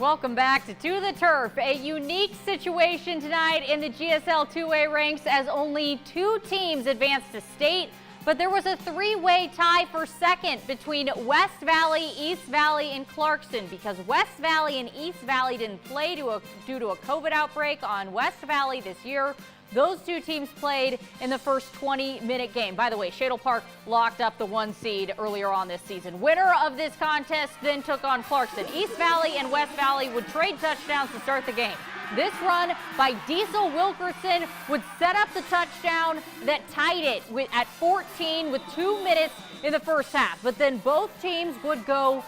Welcome back to the Turf. A unique situation tonight in the GSL 2A ranks as only 2 teams advanced to state, but there was a 3-way tie for second between West Valley, East Valley, and Clarkston because West Valley and East Valley didn't play due to a COVID outbreak on West Valley this year. Those 2 teams played in the first 20-minute game. By the way, Shadle Park locked up the 1 seed earlier on this season. Winner of this contest then took on Clarkston. East Valley and West Valley would trade touchdowns to start the game. This run by Diesel Wilkerson would set up the touchdown that tied it at 14 with 2 minutes in the first half. But then both teams would go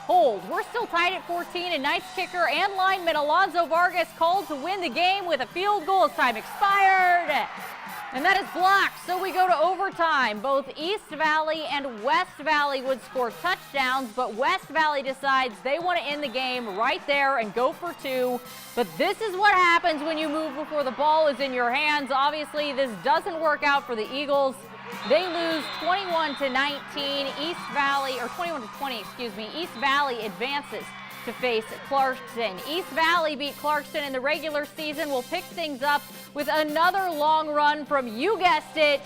cold. We're still tied at 14, and Knights kicker and lineman Alonzo Vargas called to win the game with a field goal as time expired. And that is blocked, so we go to overtime. Both East Valley and West Valley would score touchdowns, but West Valley decides they want to end the game right there and go for 2. But this is what happens when you move before the ball is in your hands. Obviously, this doesn't work out for the Eagles. They lose 21-19. East Valley, or 21-20, excuse me. East Valley advances to face Clarkston. East Valley beat Clarkston in the regular season. We'll pick things up with another long run from, you guessed it,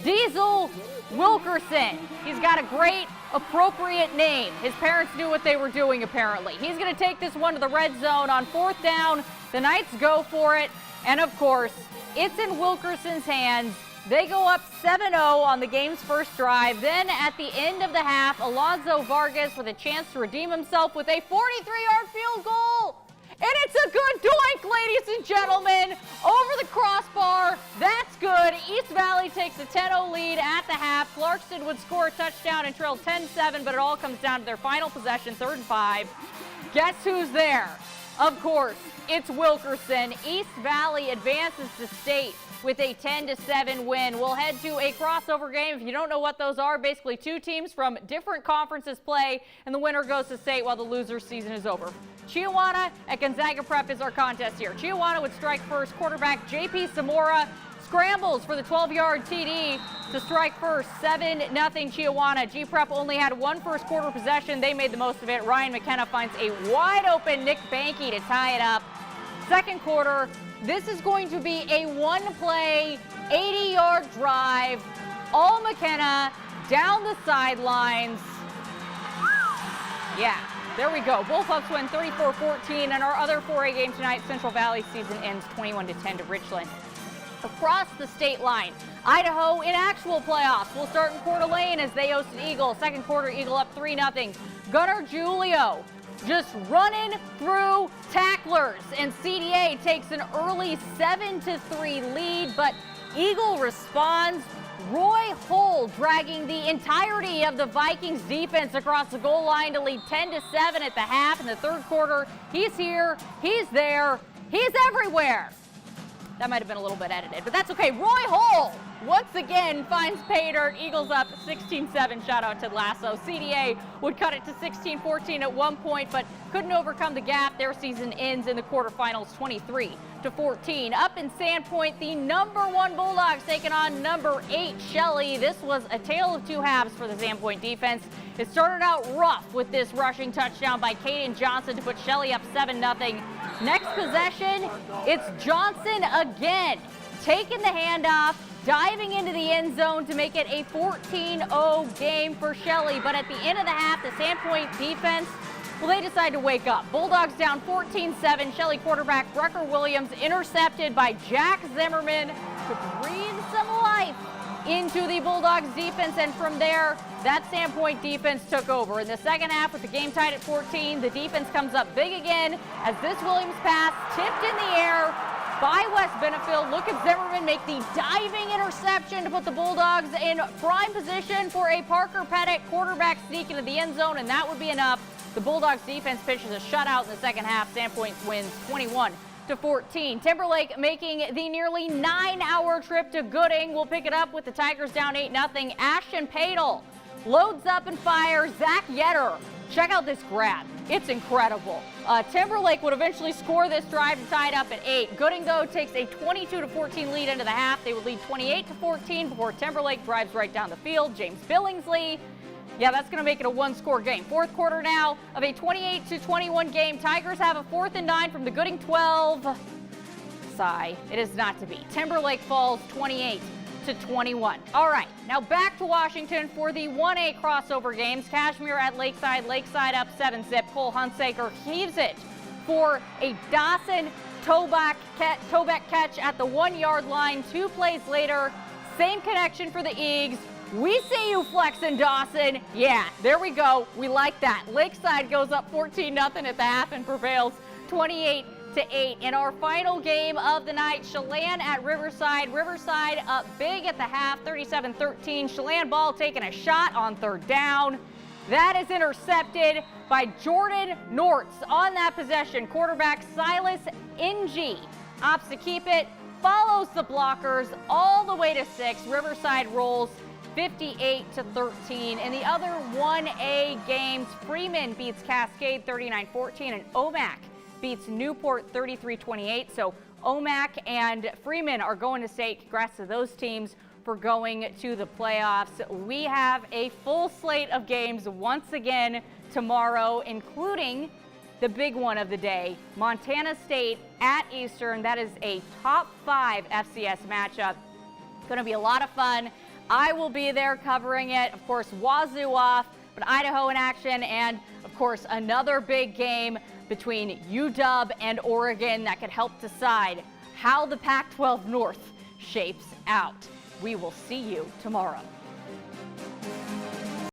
Diesel Wilkerson. He's got a great, appropriate name. His parents knew what they were doing, apparently. He's going to take this one to the red zone on 4th down. The Knights go for it, and of course, it's in Wilkerson's hands. They go up 7-0 on the game's first drive. Then at the end of the half, Alonzo Vargas with a chance to redeem himself with a 43-yard field goal. And it's a good doink, ladies and gentlemen, over the crossbar. That's good. East Valley takes a 10-0 lead at the half. Clarkston would score a touchdown and trail 10-7, but it all comes down to their final possession, 3rd and 5. Guess who's there? Of course, it's Wilkerson. East Valley advances to state with a 10-7 win. We'll head to a crossover game. If you don't know what those are, basically 2 teams from different conferences play, and the winner goes to state while the loser's season is over. Chiwana at Gonzaga Prep is our contest here. Chiwana would strike first. Quarterback J.P. Zamora scrambles for the 12-yard TD to strike first. 7-0 Chiwana. G-Prep only had 1 first quarter possession. They made the most of it. Ryan McKenna finds a wide open Nick Banky to tie it up. Second quarter, this is going to be a 1-play, 80-yard drive. All McKenna down the sidelines. Yeah, there we go. Bullpups win 34-14, and our other 4A game tonight, Central Valley season ends 21-10 to Richland. Across the state line, Idaho in actual playoffs. We'll start in Coeur d'Alene as they host an Eagle. Second quarter, Eagle up 3-0. Gunnar Julio just running through tacklers, and CDA takes an early 7-3 lead, but Eagle responds. Roy Hull dragging the entirety of the Vikings defense across the goal line to lead 10-7 at the half. In the third quarter, he's here, he's there, he's everywhere. That might have been a little bit edited, but that's okay. Roy Hull once again finds pay dirt. Eagles up 16-7. Shout out to Lasso. CDA would cut it to 16-14 at one point, but couldn't overcome the gap. Their season ends in the quarterfinals 23-14. Up in Sandpoint, the #1 Bulldogs taking on #8 Shelley. This was a tale of 2 halves for the Sandpoint defense. It started out rough with this rushing touchdown by Caden Johnson to put Shelley up 7-0. Next possession, it's Johnson again, taking the handoff, diving into the end zone to make it a 14-0 game for Shelley. But at the end of the half, the Sandpoint defense, well, they decide to wake up. Bulldogs down 14-7. Shelley quarterback Rucker Williams intercepted by Jack Zimmerman to breathe some life into the Bulldogs defense, and from there, that Sandpoint defense took over. In the second half, with the game tied at 14, the defense comes up big again as this Williams pass tipped in the air by West Benefield. Look at Zimmerman make the diving interception to put the Bulldogs in prime position for a Parker Pettit quarterback sneak into the end zone, and that would be enough. The Bulldogs defense pitches a shutout in the second half. Sandpoint wins 21-14. Timberlake making the nearly 9-hour trip to Gooding. We'll pick it up with the Tigers down 8-0. Ashton Padel loads up and fires. Zach Yetter. Check out this grab. It's incredible. Timberlake would eventually score this drive to tie it up at 8. Gooding, though, takes a 22-14 lead into the half. They would lead 28-14 before Timberlake drives right down the field. James Billingsley Yeah, that's going to make it a one-score game. Fourth quarter now of a 28-21 game. Tigers have a 4th and 9 from the Gooding 12. Sigh, it is not to be. Timberlake falls 28-21. All right, now back to Washington for the 1A crossover games. Cashmere at Lakeside. Lakeside up 7-zip. Cole Hunsaker heaves it for a Dawson Toback catch at the 1-yard line. 2 plays later, same connection for the Eags. We see you flexing, Dawson. Yeah, there we go. We like that. Lakeside goes up 14-0 at the half and prevails 28-8. In our final game of the night, Chelan at Riverside. Riverside up big at the half, 37-13. Chelan ball taking a shot on 3rd down. That is intercepted by Jordan Nortz on that possession. Quarterback Silas Ng opts to keep it, follows the blockers all the way to 6. Riverside rolls 58-13. In the other 1A games, Freeman beats Cascade 39-14 and Omak beats Newport 33-28. So Omak and Freeman are going to state. Congrats to those teams for going to the playoffs. We have a full slate of games once again tomorrow, including the big one of the day, Montana State at Eastern. That is a top 5 FCS matchup. Going to be a lot of fun. I will be there covering it. Of course, Wazoo off, but Idaho in action, and of course another big game between UW and Oregon that could help decide how the Pac-12 North shapes out. We will see you tomorrow.